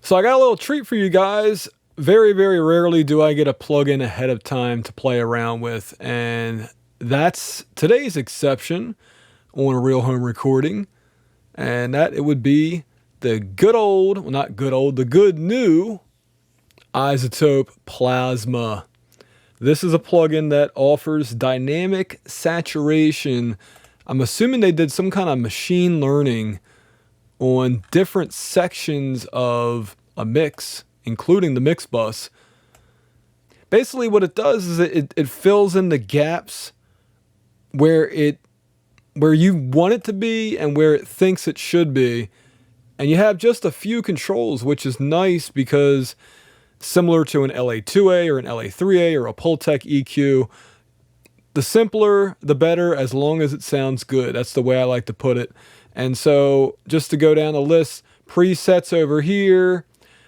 So I got a little treat for you guys. Very, very rarely do I get a plugin ahead of time to play around with, and that's today's exception on a real home recording, and that it would be the good old, well not good old, the good new iZotope Plasma. This is a plugin that offers dynamic saturation. I'm assuming they did some kind of machine learning on different sections of a mix, including the mix bus. Basically what it does is it fills in the gaps where you want it to be and where it thinks it should be. And you have just a few controls, which is nice because similar to an LA2A or an LA3A or a Pultec EQ, the simpler, the better, as long as it sounds good. That's the way I like to put it. And so just to go down the list, presets over here,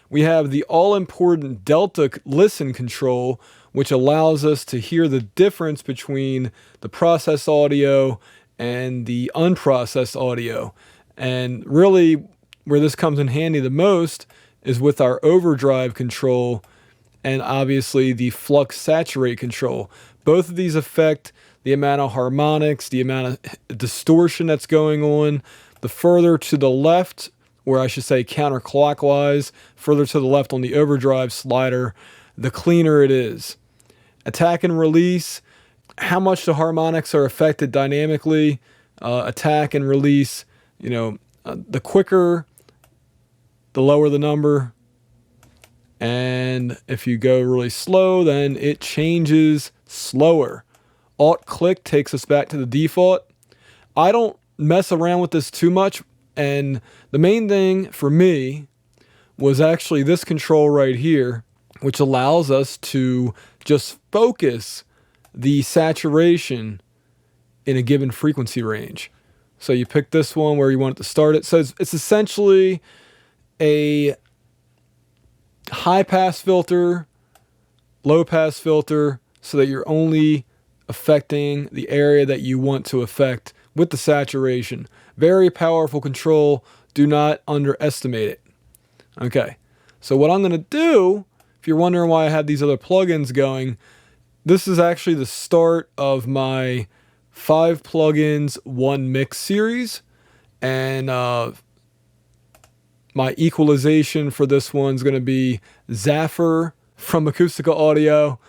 we have the all-important Delta listen control, which allows us to hear the difference between the processed audio and the unprocessed audio. And really, where this comes in handy the most is with our overdrive control and obviously the flux saturate control. Both of these affect the amount of harmonics, the amount of distortion that's going on. The further to the left, or I should say counterclockwise, further to the left on the overdrive slider, the cleaner it is. Attack and release, how much the harmonics are affected dynamically. Attack and release, the quicker, the lower the number. And if you go really slow, then it changes slower. Alt-click takes us back to the default. I don't mess around with this too much, and the main thing for me was actually this control right here, which allows us to just focus the saturation in a given frequency range. So you pick this one where you want it to start it. So it's essentially a high pass filter, low pass filter, so that you're only affecting the area that you want to affect with the saturation. Very powerful control. Do not underestimate it. Okay, so what I'm going to do, if you're wondering why I have these other plugins going, this is actually the start of my 5 plugins, 1 mix series. And my equalization for this one's going to be Zaffer from Acoustica Audio,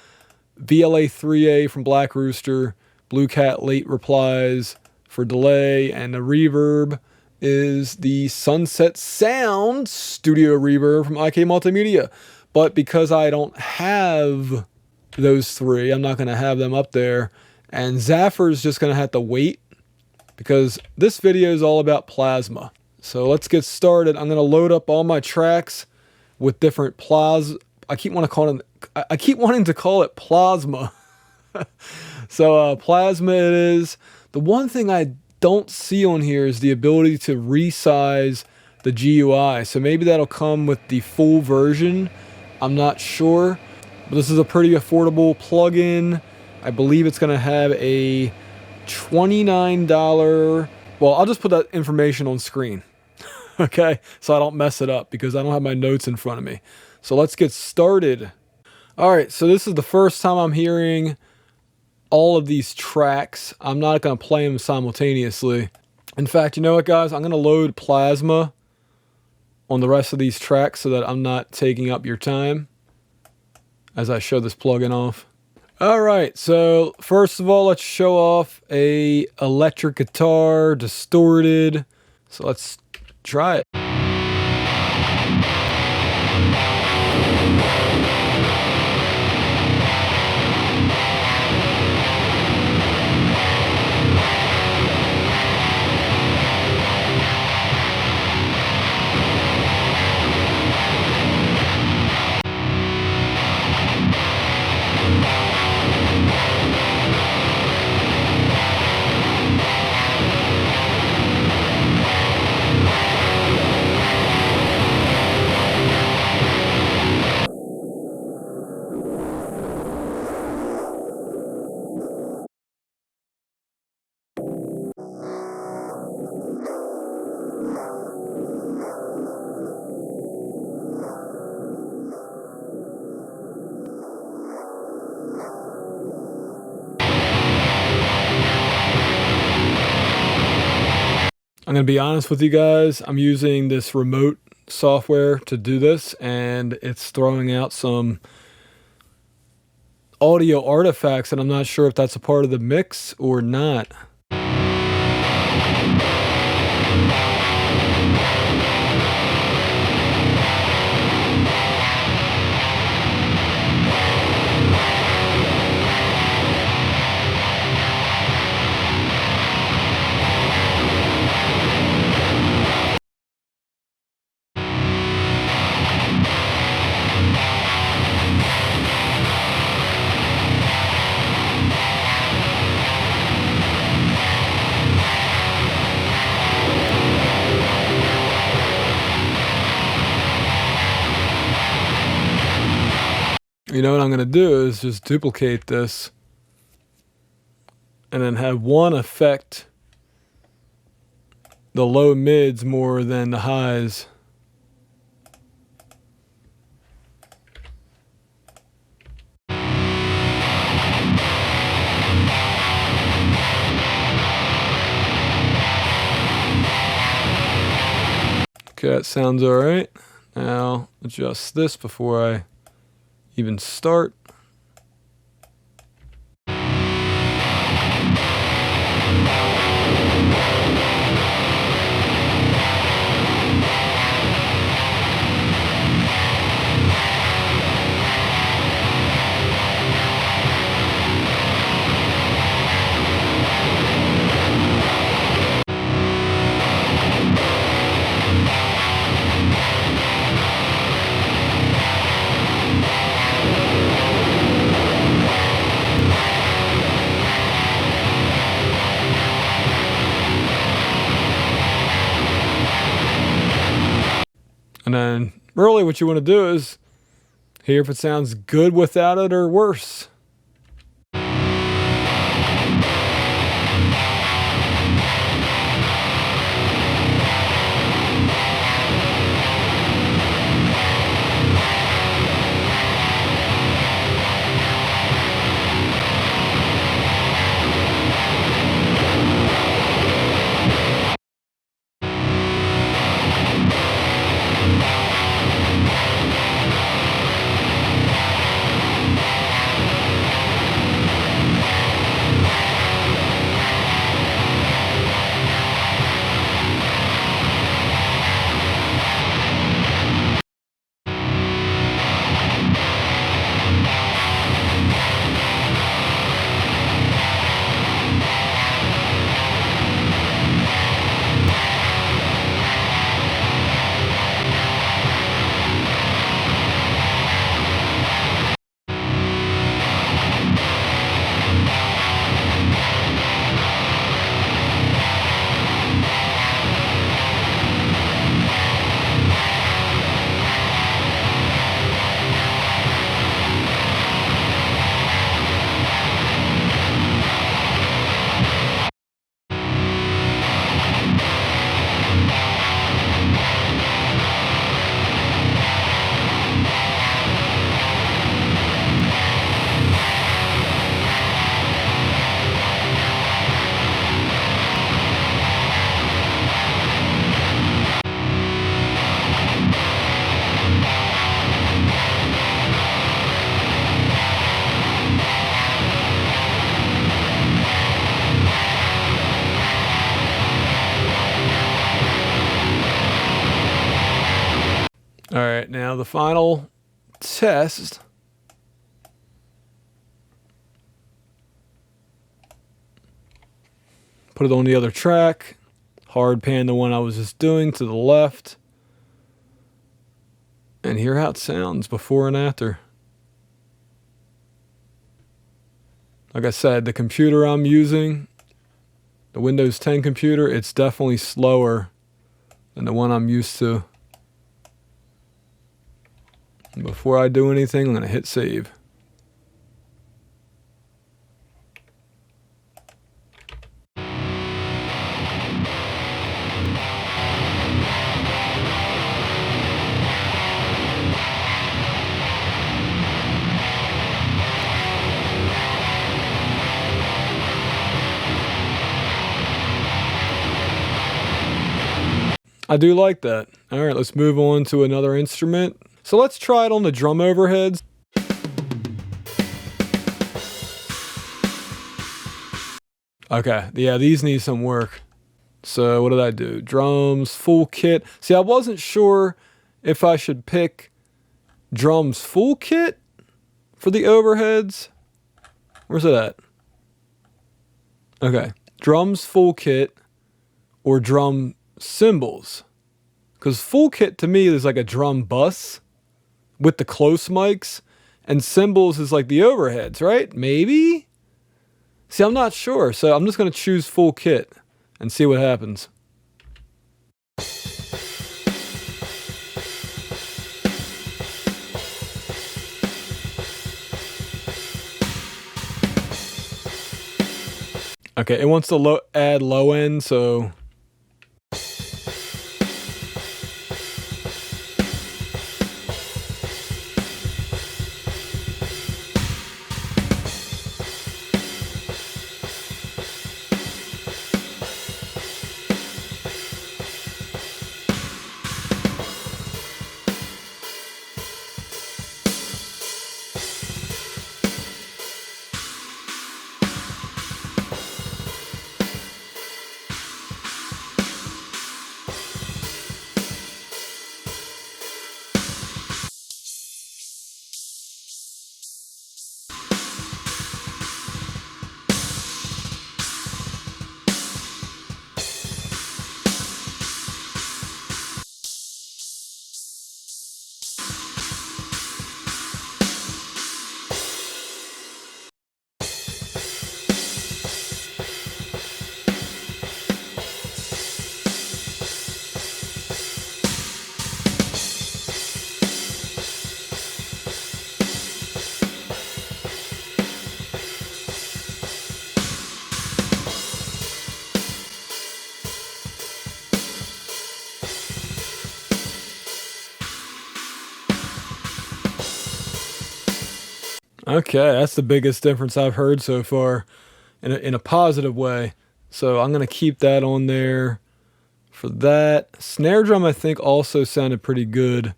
VLA3A from Black Rooster, Blue Cat Late Replies for delay, and the reverb is the Sunset Sound Studio Reverb from IK Multimedia. But because I don't have those 3, I'm not going to have them up there. And Zaffer is just going to have to wait because this video is all about plasma. So let's get started. I'm going to load up all my tracks with different I keep wanting to call it plasma. So plasma it is. The one thing I don't see on here is the ability to resize the GUI. So maybe that'll come with the full version. I'm not sure. But this is a pretty affordable plugin. I believe it's going to have a $29. Well, I'll just put that information on screen. Okay? So I don't mess it up because I don't have my notes in front of me. So let's get started. All right, so this is the first time I'm hearing all of these tracks. I'm not going to play them simultaneously. In fact, you know what, guys? I'm going to load Plasma on the rest of these tracks so that I'm not taking up your time as I show this plugin off. All right, so first of all, let's show off a electric guitar, distorted. So let's try it. I'm going to be honest with you guys. I'm using this remote software to do this, and it's throwing out some audio artifacts, and I'm not sure if that's a part of the mix or not. You know what I'm going to do is just duplicate this and then have one affect the low mids more than the highs. Okay, that sounds all right. Now adjust this before I even start. And then really what you want to do is hear if it sounds good without it or worse. All right, now the final test. Put it on the other track. Hard pan the one I was just doing to the left. And hear how it sounds before and after. Like I said, the computer I'm using, the Windows 10 computer, it's definitely slower than the one I'm used to. And before I do anything, I'm going to hit save. I do like that. All right, let's move on to another instrument. So let's try it on the drum overheads. Okay, yeah, these need some work. So what did I do? Drums, full kit. See, I wasn't sure if I should pick drums full kit for the overheads. Where's it at? Okay, drums full kit or drum cymbals. Because full kit to me is like a drum bus with the close mics, and cymbals is like the overheads, right? Maybe? See, I'm not sure, so I'm just going to choose full kit and see what happens. Okay, it wants to add low end, so... Okay, that's the biggest difference I've heard so far in a positive way. So I'm going to keep that on there for that. Snare drum, I think, also sounded pretty good.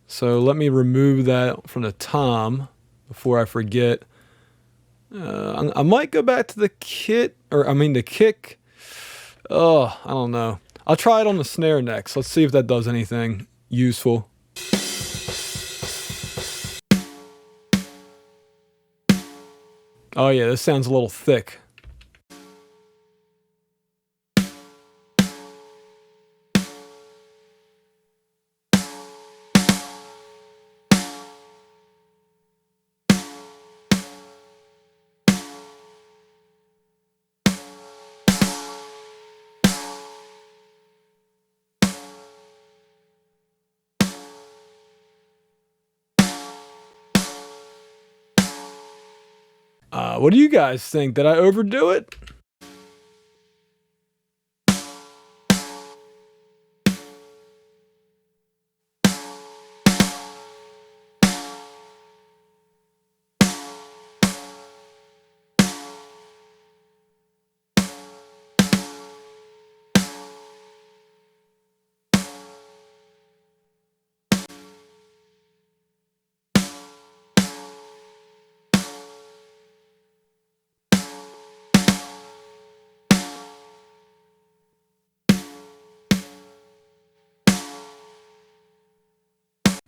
So let me remove that from the tom before I forget. I might go back to the kit, or I mean the kick. Oh, I don't know. I'll try it on the snare next. Let's see if that does anything useful. Oh yeah, this sounds a little thick. What do you guys think? Did I overdo it?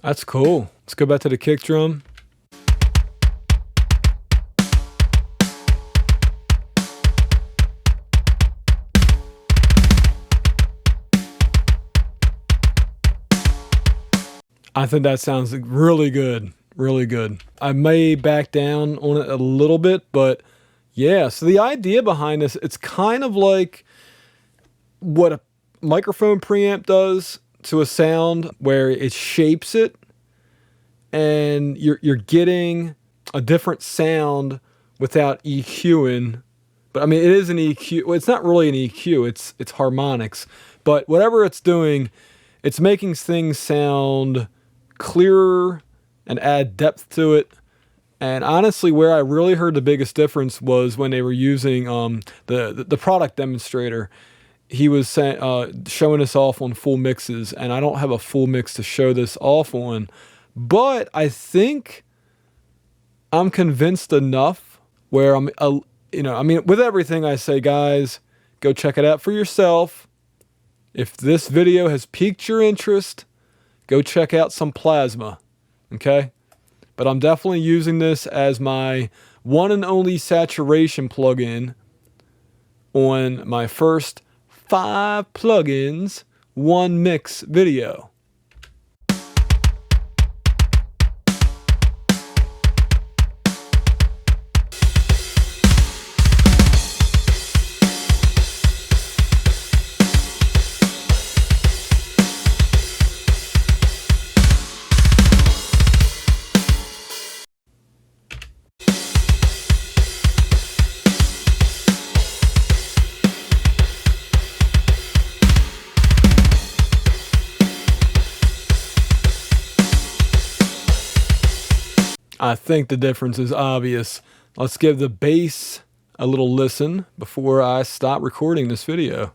That's cool. Let's go back to the kick drum. I think that sounds really good. Really good. I may back down on it a little bit, but yeah. So the idea behind this, it's kind of like what a microphone preamp does to a sound, where it shapes it, and you're getting a different sound without EQing. But I mean, it is an EQ. Well, it's not really an EQ. It's harmonics. But whatever it's doing, it's making things sound clearer and add depth to it. And honestly, where I really heard the biggest difference was when they were using the product demonstrator. he was saying, showing us off on full mixes, and I don't have a full mix to show this off on, but I think I'm convinced enough where I'm, I mean, with everything I say, guys, go check it out for yourself. If this video has piqued your interest, go check out some plasma, okay? But I'm definitely using this as my one and only saturation plugin on my first 5 plugins, 1 mix video. I think the difference is obvious. Let's give the bass a little listen before I stop recording this video.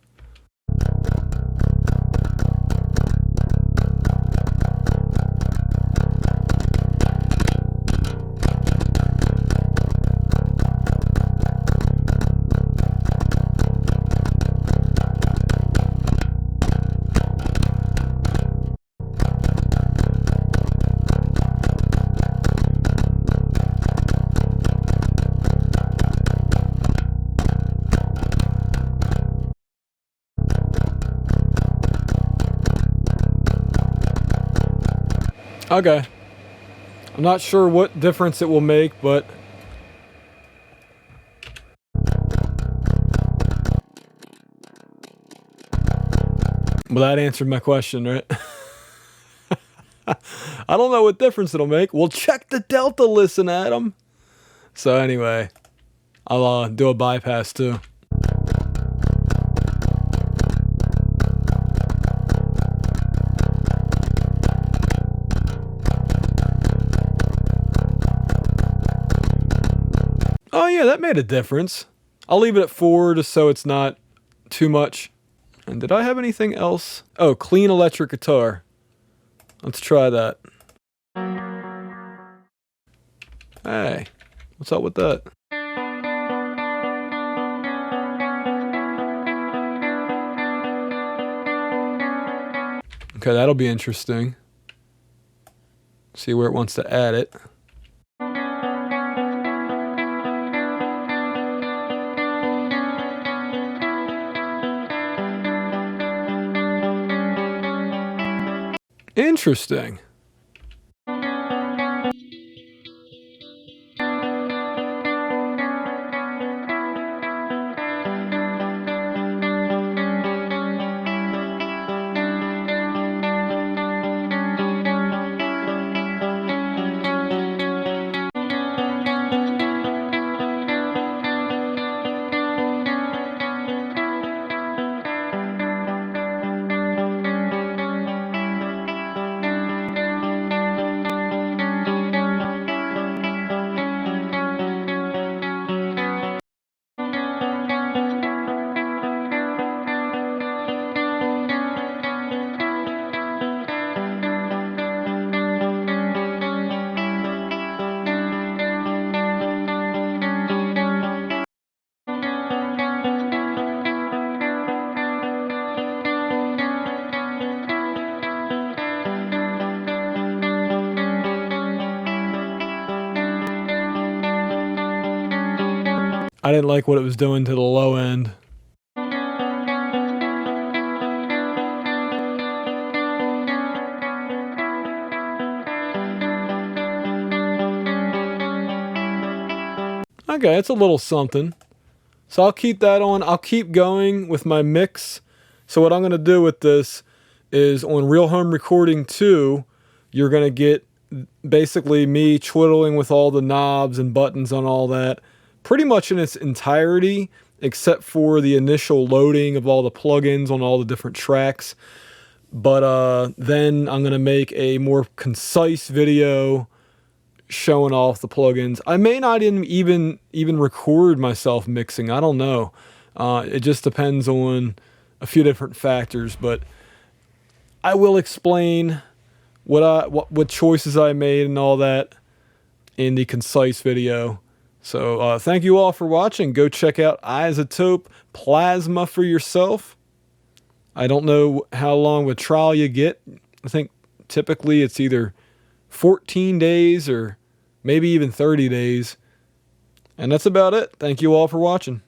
Okay. I'm not sure what difference it will make, but well, that answered my question, right? I don't know what difference it'll make. Well, check the delta listen, Adam. So anyway, I'll do a bypass too. Oh yeah, that made a difference. I'll leave it at 4 just so it's not too much. And did I have anything else? Oh, clean electric guitar. Let's try that. Hey, what's up with that? Okay, that'll be interesting. See where it wants to add it. Interesting. I didn't like what it was doing to the low end. Okay, it's a little something. So I'll keep that on. I'll keep going with my mix. So what I'm going to do with this is on Real Home Recording 2, you're going to get basically me twiddling with all the knobs and buttons on all that, pretty much in its entirety, except for the initial loading of all the plugins on all the different tracks. But then I'm going to make a more concise video showing off the plugins. I may not even record myself mixing. I don't know. It just depends on a few different factors, but I will explain what choices I made and all that in the concise video. So thank you all for watching. Go check out iZotope Plasma for yourself. I don't know how long of a trial you get. I think typically it's either 14 days or maybe even 30 days. And that's about it. Thank you all for watching.